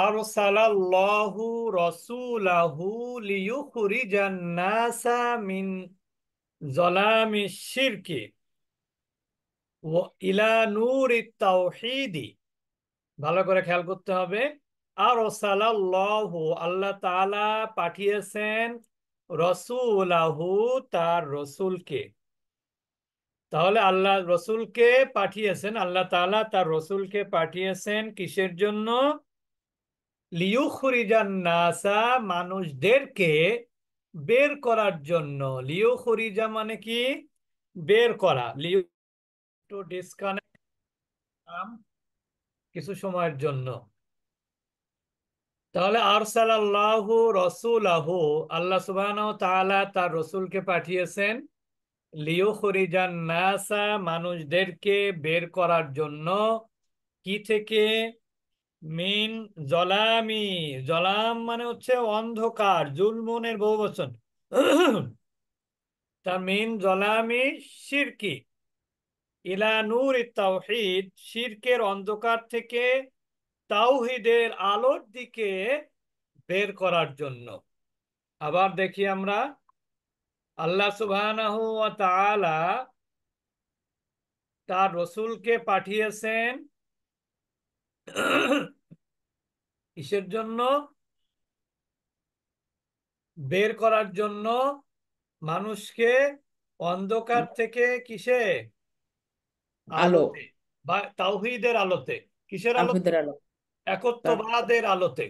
আরসালাল্লাহু রাসূলাহু লিইউখরিজান NASA মিন যালামিশ শিরকি ওয়া ইলা নূরিত তাওহীদি। ভালো করে খেয়াল করতে হবে। আরসালাল্লাহু, আল্লাহ তাআলা পাঠিয়েছেন, রাসূলাহু, তার রসুলকে। তাহলে আল্লাহ রসুলকে পাঠিয়েছেন, আল্লাহ তাআলা তার রসুলকে পাঠিয়েছেন কিসের জন্য? লিউখরিজান নাসা, মানুষদেরকে বের করার জন্য। লিউখরিজা মানে কি? বের করা। লিউ টু ডিসকানেক্ট কিছু সময়ের জন্য। তাহলে আরসালাল্লাহু রাসূলাহু, আল্লাহ সুবহানাহু ওয়া তাআলা তার রসুলকে পাঠিয়েছেন লিউখরিজান নাসা, মানুষদেরকে বের করার জন্য। কি থেকে? মিন জলামি, জলাম মানে হচ্ছে অন্ধকার, জুলমুনের বহুবচন। তার মিন জলামি শিরকি ইলা নূর তাওহীদ, শিরকের অন্ধকার থেকে তাওহীদের আলোর দিকে বের করার জন্য। আবার দেখি আমরা, আল্লাহ সুবহানাহু ওয়া তাআলা তার রসুলকে পাঠিয়েছেন কিসের জন্য? বের করার জন্য মানুষকে অন্ধকার থেকে কিসে? আলো। আলোতে, বা তাওহীদের আলোতে। কিসের আলোতে? তাওহীদের আলো। একত্ববাদের আলোতে।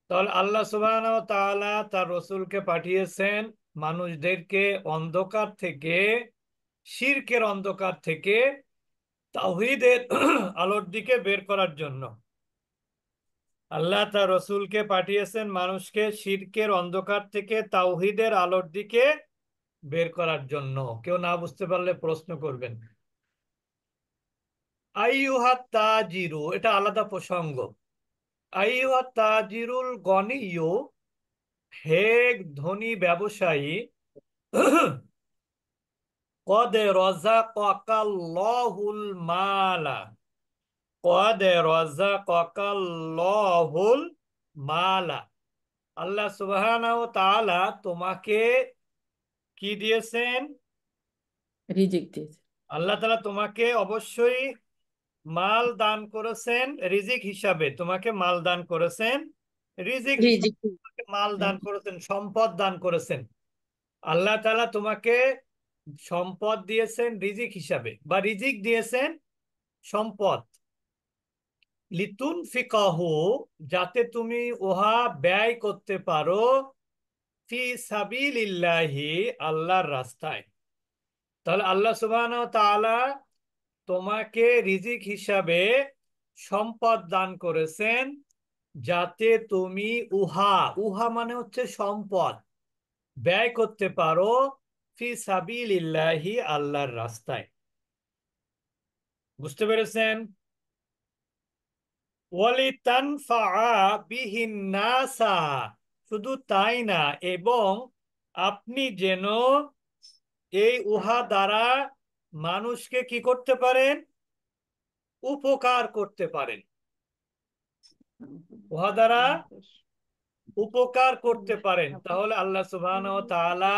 তাহলে আল্লাহ সুবহানাহু ওয়া তাআলা তার রসুলকে পাঠিয়েছেন মানুষদেরকে অন্ধকার থেকে, শিরকের অন্ধকার থেকে তাওহীদের আলোর দিকে বের করার জন্য। আল্লাহ তার রসুলকে পাঠিয়েছেন মানুষকে শিরকের অন্ধকার থেকে তাওহীদের আলোর দিকে বের করার জন্য। কেউ না বুঝতে পারলে প্রশ্ন করবেন। আইয়ুহা তাজিরু, এটা আলাদা প্রসঙ্গ। আইয়ুহা তাজিরুল গনিয়্যু, হে ধনী ব্যবসায়ী, কদ রাযাকাকাল্লাহুল মালা, কদ রাযাকাকাল্লাহুল মালা, আল্লাহ সুবহানাহু ওয়া তাআলা তোমাকে কি দিয়েছেন? রিজিক দিয়েছে। আল্লাহ তাআলা তোমাকে অবশ্যই মাল দান করেছেন, রিজিক হিসাবে তোমাকে মাল দান করেছেন, রিজিক হিসাবে রিজিক। তোমাকে মাল দান করেছেন, সম্পদ দান করেছেন। আল্লাহ তাআলা তোমাকে সম্পদ দিয়েছেন রিজিক হিসাবে, বা রিজিক দিয়েছেন সম্পদ। লিতুন ফিকাহু, যাতে তুমি উহা ব্যয় করতে পারো, ফি সাবিলিল্লাহি, আল্লাহর রাস্তায়। তাহলে আল্লাহ সুবহানাহু ওয়া তাআলা তোমাকে রিজিক হিসাবে সম্পদ দান করেছেন, যাতে তুমি উহা, উহা মানে হচ্ছে সম্পদ, ব্যয় করতে পারো ফি সাবিলিল্লাহি, আল্লাহর রাস্তায়। বুঝতে পেরেছেন? ওয়ালিতানফাআ বিহিন নাসা, শুধু তাই না, এবং আপনি যেন এই উহা দ্বারা মানুষকে কি করতে পারেন? উপকার করতে পারেন। উহা দ্বারা উপকার করতে পারেন। তাহলে আল্লাহ সুবহানাহু ওয়া তাআলা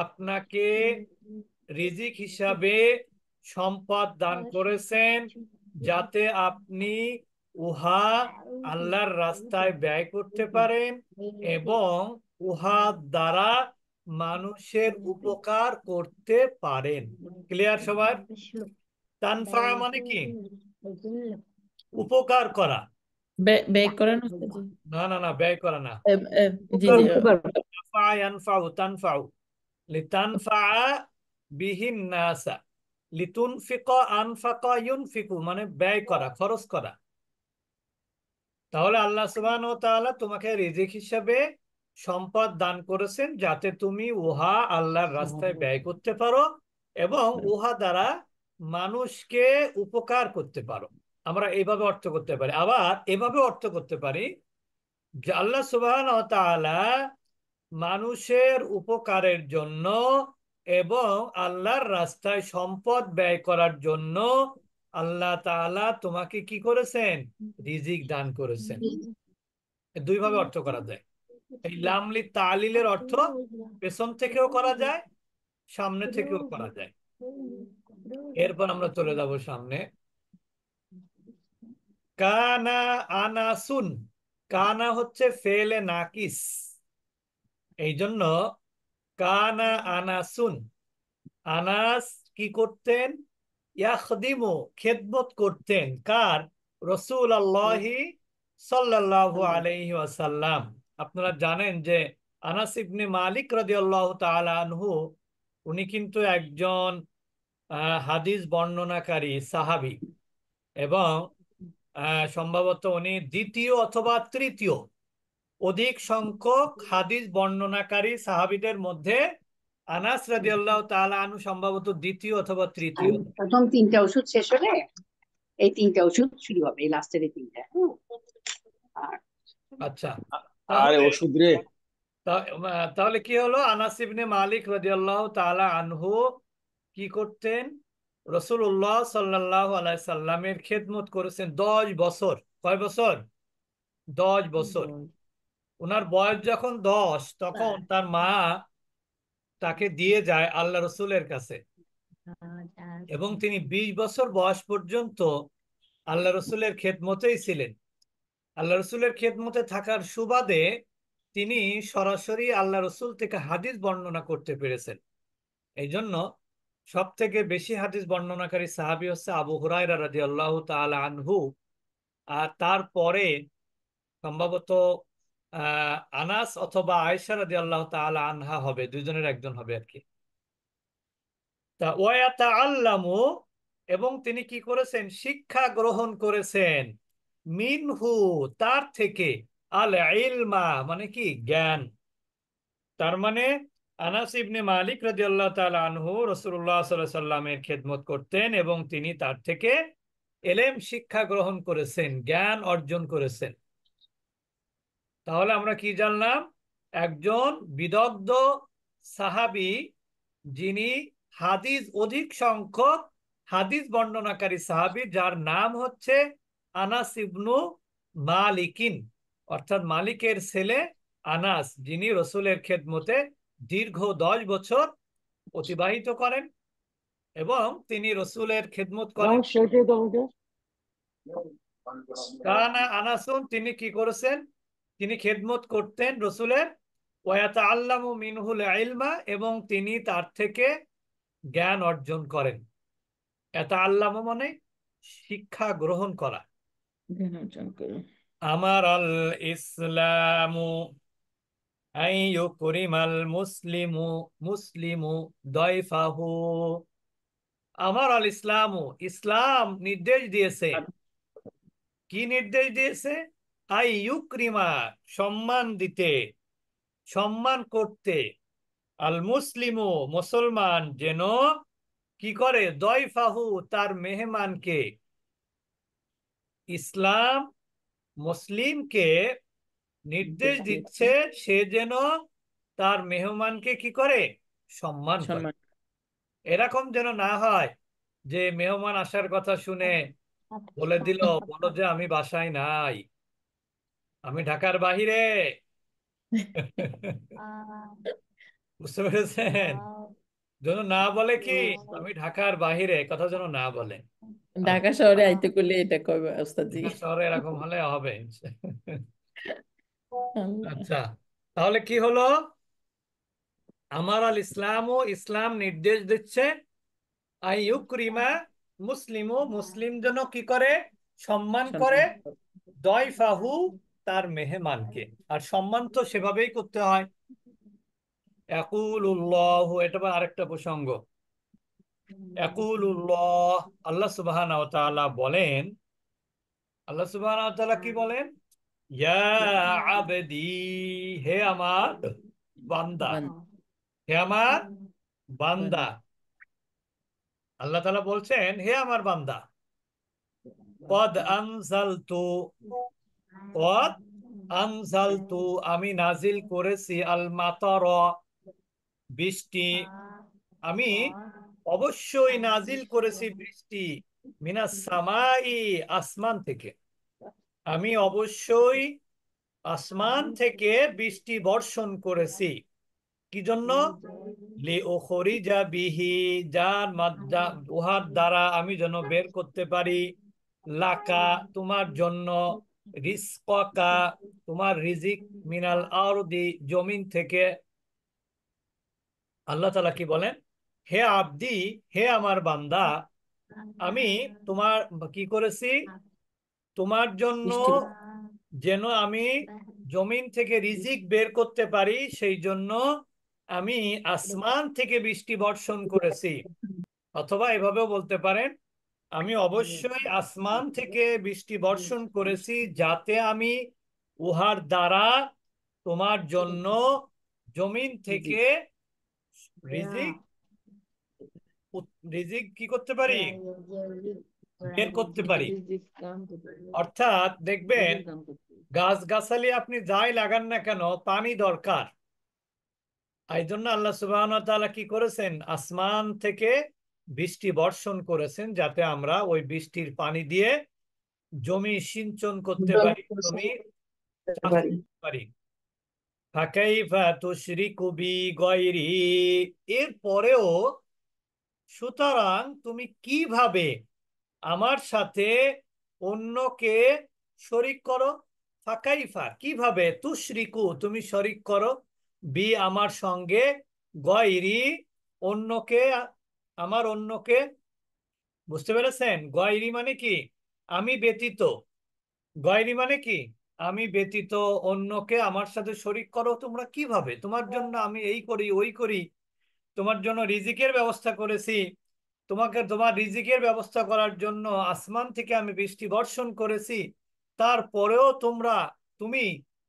আপনাকে রিজিক হিসাবে সম্পদ দান করেছেন, যাতে আপনি উহা আল্লাহর রাস্তায় ব্যয় করতে পারেন এবং উহা দ্বারা মানুষের উপকার করতে পারেন। ক্লিয়ার সবার? তানফা মানে কি? উপকার করা। ব্যয় করেন উস্তাদ জি। না না না, ব্যয় করা না। এ, এ, জি উপকার জি করা। নাফা ইয়ানফাউ, তানফাউ। লিতানফা বিহিন নাসা। লিতুনফিকা, আনফাকা ইউনফিকু, মানে ব্যয় করা, খরচ করা। তাহলে আল্লাহ সুবহানাহু ওয়া তাআলা তোমাকে রিজিক হিসাবে সম্পদ দান করেছেন, যাতে তুমি উহা আল্লাহর রাস্তায় ব্যয় করতে পারো এবং উহা দ্বারা মানুষকে উপকার করতে পারো। আমরা এইভাবে অর্থ করতে পারি, আবার এভাবে অর্থ করতে পারি যে আল্লাহ সুবহানাহু ওয়া তাআলা মানুষের উপকারের জন্য এবং আল্লাহর রাস্তায় সম্পদ ব্যয় করার জন্য আল্লাহ তাআলা তোমাকে কি করেছেন? রিজিক দান করেছেন। দুই ভাবে অর্থ করা যায়। এই লামলি তালিলের অর্থ পেছন থেকেও করা যায়, সামনে থেকেও করা যায়। এরপর আমরা চলে যাব সামনে। কানা আনাসুন, কানা হচ্ছে ফেলে নাকিস, এই জন্য কানা আনাসুন, আনাস কি করতেন? ইয়াখদিমু, খেদমত করতেন। কার? রসুল আল্লাহি সাল্লাল্লাহু আলাইহি ওয়াসাল্লাম। আপনারা জানেন যে আনাস ইবনে মালিক রাদিয়াল্লাহু তাআলা আনহু, উনি কিন্তু একজন হাদিস বর্ণনাকারী সাহাবী, এবং সম্ভবত উনি দ্বিতীয় অথবা তৃতীয় অধিক সংখ্যক হাদিস বর্ণনাকারী সাহাবীদের মধ্যে আনাস রাদিয়াল্লাহু তাআলা আনহু সম্ভবত দ্বিতীয় অথবা তৃতীয়। প্রথম তিনটা ওষুধ শেষ হলে এই তিনটা ওষুধ শুরু হবে, এই লাস্টের এই তিনটা। আর আচ্ছা, আরে তাহলে ওষুধ রে। তাহলে কি হলো? আনাস ইবনে মালিক রাদিয়াল্লাহু তাআলা আনহু কি করতেন? রাসূলুল্লাহ সাল্লাল্লাহু আলাইহি সাল্লামের খেদমত করেছেন 10 বছর। কয় বছর? 10 বছর। ওনার বয়স যখন 10, তখন তার মা তাকে দিয়ে যায় আল্লাহ রসুলের কাছে, এবং তিনি 20 বছর বয়স পর্যন্ত আল্লাহ রসুলের খেদমতেই ছিলেন। আল্লাহ রসুলের খেদমতে থাকার সুবাদে তিনি সরাসরি আল্লাহ রসুল থেকে হাদিস বর্ণনা করতে পেরেছেন। এই জন্য সব থেকে বেশি হাদিস বর্ণনাকারী সাহাবী হচ্ছে আবু হুরায়রা রাদিয়াল্লাহু তাআলা আনহু। আর তারপরে সম্ভবত আনাস অথবা আয়েশা রাদিয়াল্লাহু তাআলা আনহা হবে, দুইজনের একজন হবে আর কি। তা ওয়াতাআল্লামু, এবং তিনি কি করেছেন? শিক্ষা গ্রহণ করেছেন। মিনহু, তার থেকে। আল ইলমা মানে কি? জ্ঞান। তার মানে আনাস ইবনে মালিক রাদিয়াল্লাহু তাআলা আনহু রাসূলুল্লাহ সাল্লাল্লাহু আলাইহি সাল্লামের খেদমত করতেন, এবং তিনি তার থেকে এলেম শিক্ষা গ্রহণ করেছেন, জ্ঞান অর্জন করেছেন। তাহলে আমরা কি জানলাম? একজন বিদগ্ধ সাহাবী, যিনি হাদিস অধিক সংখ্যক হাদিস বর্ণনাকারী সাহাবী, যার নাম হচ্ছে আনাস ইবনু মালিকিন, অর্থাৎ মালিকের ছেলে আনাস, যিনি রসুলের খেদমতে দীর্ঘ 10 বছর অতিবাহিত করেন, এবং তিনি রসুলের খেদমত করেন। কানা আনাসুন, তিনি কি করেছেন? তিনি খেদমত করতেন রসুলের। ওয়াতাআল্লামু মিনহুল ইলমা, এবং তিনি তার থেকে জ্ঞান অর্জন করেন। ইয়াতাআল্লামু মানে শিক্ষা গ্রহণ করা। জ্ঞান অর্জন করে। আমার আল ইসলামু আইয়ুকরিমাল মুসলিমু মুসলিমু দয়ফাহু। আমার আল ইসলামু, ইসলাম নির্দেশ দিয়েছে। কি নির্দেশ দিয়েছে? আইয়ুকরিমা, সম্মান দিতে, সম্মান করতে। আল মুসলিমু, মুসলমান যেন কি করে? দয়ফাহু, তার মেহমানকে। ইসলাম মুসলিমকে নির্দেশ দিচ্ছে সে যেন তার মেহমানকে কি করে? সম্মান করে। সম্মান। এরকম যেন না হয় যে মেহমান আসার কথা শুনে বলে দিল, বলো যে আমি বাসায় নাই, আমি ঢাকার বাহিরে। বুঝতে পেরেছেন? যেন না বলে কি আমি ঢাকার বাহিরে, কথা যেন না বলে। ঢাকা শহরে আইতে করলে এটা কবে ওস্তাদজি? ঢাকা শহরে এরকম হলে হবে। আল্লাহ। আচ্ছা, তাহলে কি হলো? আমার আল ইসলামও, ইসলাম নির্দেশ দিচ্ছে আইয়ুকরিমা মুসলিমও, মুসলিম যেন কি করে? সম্মান করে। সম্মান। দয়ফাহু, তার মেহমানকে। আর সম্মান তো সেভাবেই করতে হয়। ইয়াকুলুল্লাহ, এটা আবার আরেকটা প্রসঙ্গ। ইয়াকুলুল্লাহ, আল্লাহ সুবহানাহু ওয়া তাআলা বলেন। আল্লাহ সুবহানাহু ওয়া তাআলা কি বলেন? ইয়া আবদি, হে আমার বান্দা, হে আমার বান্দা। আল্লাহ তাআলা বলছেন, হে আমার বান্দা, কদ আনজালতু, কদ আনজালতু, আমি নাজিল করেছি, আল মাতার, বৃষ্টি। আমি অবশ্যই নাজিল করেছি বৃষ্টি। মিনাস সামাই, আসমান থেকে। আমি অবশ্যই আসমান থেকে বৃষ্টি বর্ষণ করেছি। কি জন্য? লিউখরিজা বিহি, উহার দ্বারা আমি যেন বের করতে পারি, লাকা, তোমার জন্য, রিজকা, তোমার রিজিক, মিনাল আরদি, জমিন থেকে। আল্লাহ তাআলা কি বলেন? হে আব্দি, হে আমার বান্দা, আমি তোমার কি করেছি? তোমার জন্য বৃষ্টি যেন আমি জমিন থেকে রিজিক বের করতে পারি, সেই জন্য আমি আসমান থেকে বৃষ্টি বর্ষণ করেছি। অথবা এভাবেও বলতে পারেন, আমি অবশ্যই আসমান থেকে বৃষ্টি বর্ষণ করেছি, যাতে আমি উহার দ্বারা তোমার জন্য জমিন থেকে রিজিক রিজিক কি করতে পারি? বের করতে পারি। অর্থাৎ দেখবেন, গাছগাছালি আপনি যাই লাগান না কেন, পানি দরকার। এই জন্য আল্লাহ সুবহানাহু ওয়া তাআলা কি করেছেন? আসমান থেকে বৃষ্টি বর্ষণ করেছেন, যাতে আমরা ওই বৃষ্টির পানি দিয়ে জমি সিঞ্চন করতে পারি, জমি চাষ করতে পারি। ফাকাইফা তুশরিকু বি গায়রি, এরপরেও সুতরাং তুমি কিভাবে আমার সাথে অন্যকে শরিক করো? ফাকাইফা, কিভাবে, তুশরিকু, তুমি শরিক করো, বি, আমার সঙ্গে, গয়রি, অন্যকে, আমার অন্যকে। বুঝতে পেরেছেন? গয়রি মানে কি? আমি ব্যতীত। গয়রি মানে কি? আমি ব্যতীত অন্যকে আমার সাথে শরিক করো তোমরা কিভাবে? তোমার জন্য আমি এই করি, ওই করি, তোমার জন্য রিজিকের ব্যবস্থা করেছি, তোমাকে তোমার রিজিকের ব্যবস্থা করার জন্য আসমান থেকে আমি বৃষ্টি বর্ষণ করেছি, তারপরেও তুমি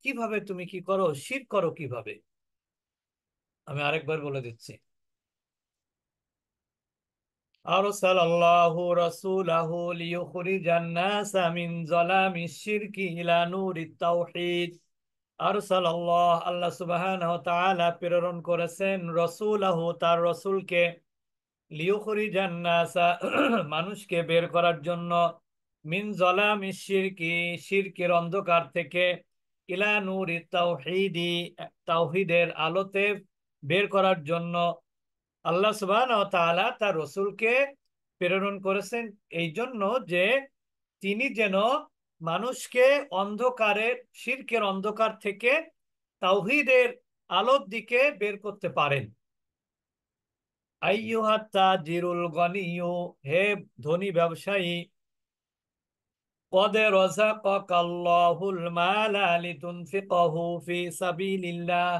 কিভাবে, তুমি কি করো? শিরক করো কিভাবে? আমি আরেকবার বলে দিচ্ছি। আরসালাল্লাহু রাসূলাহু লিইখরিজান নাসা মিন যালামিশ শিরকি ইলা নূরিত তাওহীদ। আরসালাল্লাহ, আল্লাহ সুবহানাহু ওয়া তাআলা প্রেরণ করেছেন, রাসূলাহু, তার রাসূলকে, লিউখরিজান নাসা, মানুষকে বের করার জন্য, মিন যালামিশ শিরকি, শিরকের অন্ধকার থেকে, ইলা নূরিত তাওহীদি, তাওহীদের আলোতে বের করার জন্য। আল্লাহ সুবহানাহু ওয়া তাআলা তার রসুলকে প্রেরণ করেছেন এই জন্য যে তিনি যেন মানুষকে অন্ধকারের, শিরকের অন্ধকার থেকে তাওহীদের আলোর দিকে বের করতে পারেন। আইয়ুহাত তাজিরুল গনিয়্যু, হে ধনী ব্যবসায়ী, কদ রাযাকাকাল্লাহুল মালা লিতুনফিকাহু ফি সাবিলিল্লাহ,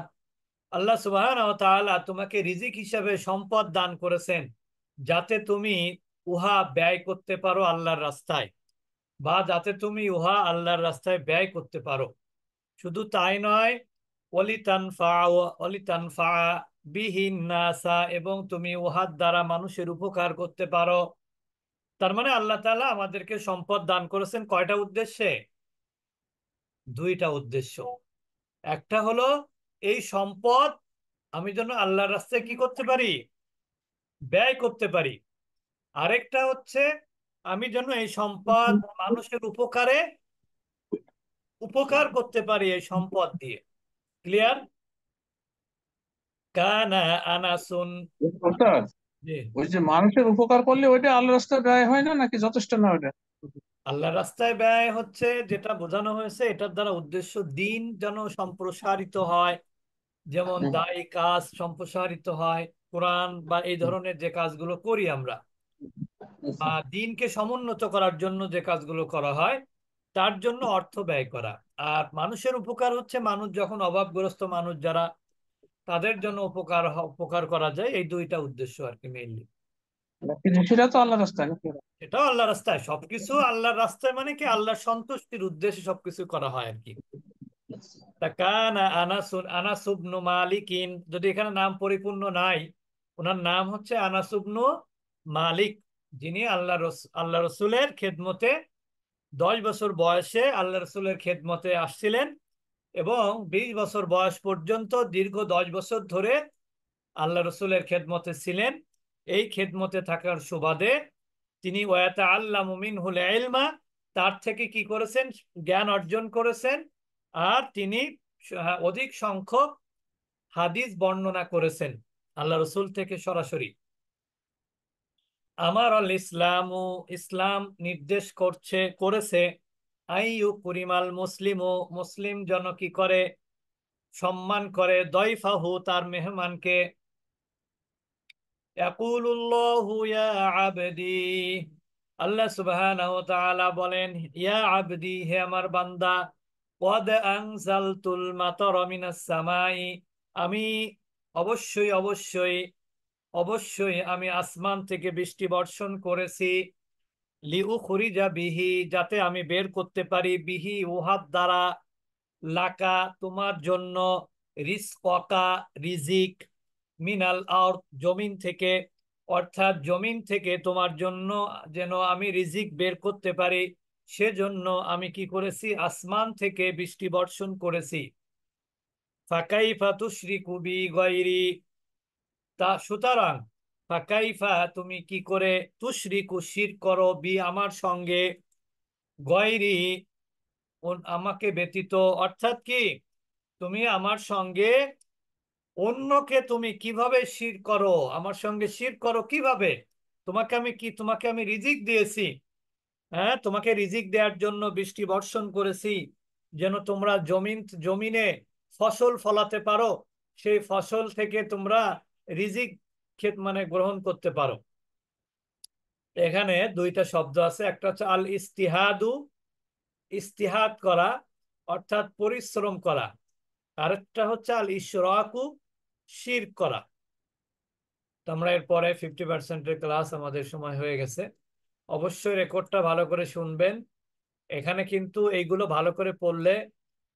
আল্লাহ সুবহানাহু ওয়া তাআলা তোমাকে রিজিক হিসাবে সম্পদ দান করেছেন, যাতে তুমি উহা ব্যয় করতে পারো আল্লাহর রাস্তায়, বা যাতে তুমি উহা আল্লাহর রাস্তায় ব্যয় করতে পারো। শুধু তাই নয়, অলিতানফা বিহিন নাসা, এবং তুমি উহার দ্বারা মানুষের উপকার করতে পারো। তার মানে আল্লাহ তাআলা আমাদেরকে সম্পদ দান করেছেন কয়টা উদ্দেশ্যে? দুইটা উদ্দেশ্য। একটা হলো এই সম্পদ আমি যেন আল্লাহর রাস্তায় কি করতে পারি? ব্যয় করতে পারি। আরেকটা হচ্ছে আমি যেন এই সম্পদ মানুষের উপকার করতে পারি এই সম্পদ দিয়ে। ক্লিয়ার? কানা আনাসুন। ওস্তাদ, জি। ওই যে মানুষের উপকার করলে ওইটা আল্লাহ রাস্তায় ব্যয় হয় না, নাকি যথেষ্ট না ওইটা? আল্লাহর রাস্তায় ব্যয় হচ্ছে যেটা বোঝানো হয়েছে, এটার দ্বারা উদ্দেশ্য দিন যেন সম্প্রসারিত হয়, যেমন দায়ী কাজ সম্প্রসারিত হয়, কোরআন বা এই ধরনের যে কাজগুলো করি আমরা, বা দিনকে সমুন্নত করার জন্য যে কাজগুলো করা হয়, তার জন্য অর্থ ব্যয় করা। আর মানুষের উপকার হচ্ছে মানুষ যখন অভাবগ্রস্ত মানুষ যারা, তাদের জন্য উপকার করা যায়, এই দুইটা উদ্দেশ্য আর কি মেইনলি। কিন্তু সেটা তো আল্লাহ রাস্তায় নাকি? এটাও আল্লাহ রাস্তায়, সবকিছু আল্লাহর রাস্তায়, মানে কি আল্লাহর সন্তুষ্টির উদ্দেশ্যে সবকিছু করা হয় আর কি। তা কানা আনাস ইবনু মালিকিন, যদি এখানে নাম পরিপূর্ণ নাই, ওনার নাম হচ্ছে আনাস ইবনু মালিক, যিনি আল্লাহ রসুলের খেদমতে 10 বছর বয়সে আল্লাহ রসুলের খেদমতে আসছিলেন, এবং 20 বছর বয়স পর্যন্ত দীর্ঘ 10 বছর ধরে আল্লাহ রসুলের খেদমতে ছিলেন। এই খেদমতে থাকার সুবাদে তিনি ওয়াতাআল্লামু মিনহুল ইলমা, তার থেকে কি করেছেন, জ্ঞান অর্জন করেছেন। আর তিনি অধিক সংখ্যক হাদিস বর্ণনা করেছেন আল্লাহ রসুল থেকে সরাসরি। আমার আল ইসলামু, ইসলাম নির্দেশ করেছে আইয়ু কুরিমাল মুসলিমু, মুসলিম জন কি করে, সম্মান করে, দয়ফাহু, তার মেহমানকে। ইয়াকুলুল্লাহু ইয়া আবদি, আল্লাহ সুবহানাহু ওয়া তাআলা বলেন, ইয়া আবদি, হে আমার বান্দা, ক্বাদ আনজালতুল মাতারা মিনাস সামাই, আমি অবশ্যই অবশ্যই অবশ্যই আমি আসমান থেকে বৃষ্টি বর্ষণ করেছি। লিউখরিজা বিহি, যাতে আমি বের করতে পারি, বিহি উহার দ্বারা, লাকা, তোমার জন্য, রিজকা, রিজিক, মিনাল আরদ, জমিন থেকে, অর্থাৎ জমিন থেকে তোমার জন্য যেন আমি রিজিক বের করতে পারি, সেজন্য আমি কি করেছি, আসমান থেকে বৃষ্টি বর্ষণ করেছি। ফাকাইফা তুশরিকু বি গায়রি, তা সুতরাং ফাকাইফা, তুমি কি করে, তুশরিকু, শিরক করো, বি, আমার সঙ্গে, গয়রি, আমাকে ব্যতীত, অর্থাৎ কি, তুমি আমার সঙ্গে অন্যকে তুমি কিভাবে শিরক করো, আমার সঙ্গে শিরক করো কিভাবে? তোমাকে আমি রিজিক দিয়েছি, হ্যাঁ, তোমাকে রিজিক দেওয়ার জন্য বৃষ্টি বর্ষণ করেছি, যেন তোমরা জমিনে ফসল ফলাতে পারো, সেই ফসল থেকে তোমরা রিজিক মানে গ্রহণ করতে পারো। এখানে দুইটা শব্দ আছে, একটা হচ্ছে আল ইস্তিহাদু, ইস্তিহাদ করা অর্থাৎ পরিশ্রম করা, আরেকটা হচ্ছে আল ইশরাকু, শিরক করা। তোমরা এরপরে 50%-এর ক্লাস, আমাদের সময় হয়ে গেছে। অবশ্যই রেকর্ডটা ভালো করে শুনবেন। এখানে কিন্তু এইগুলো ভালো করে পড়লে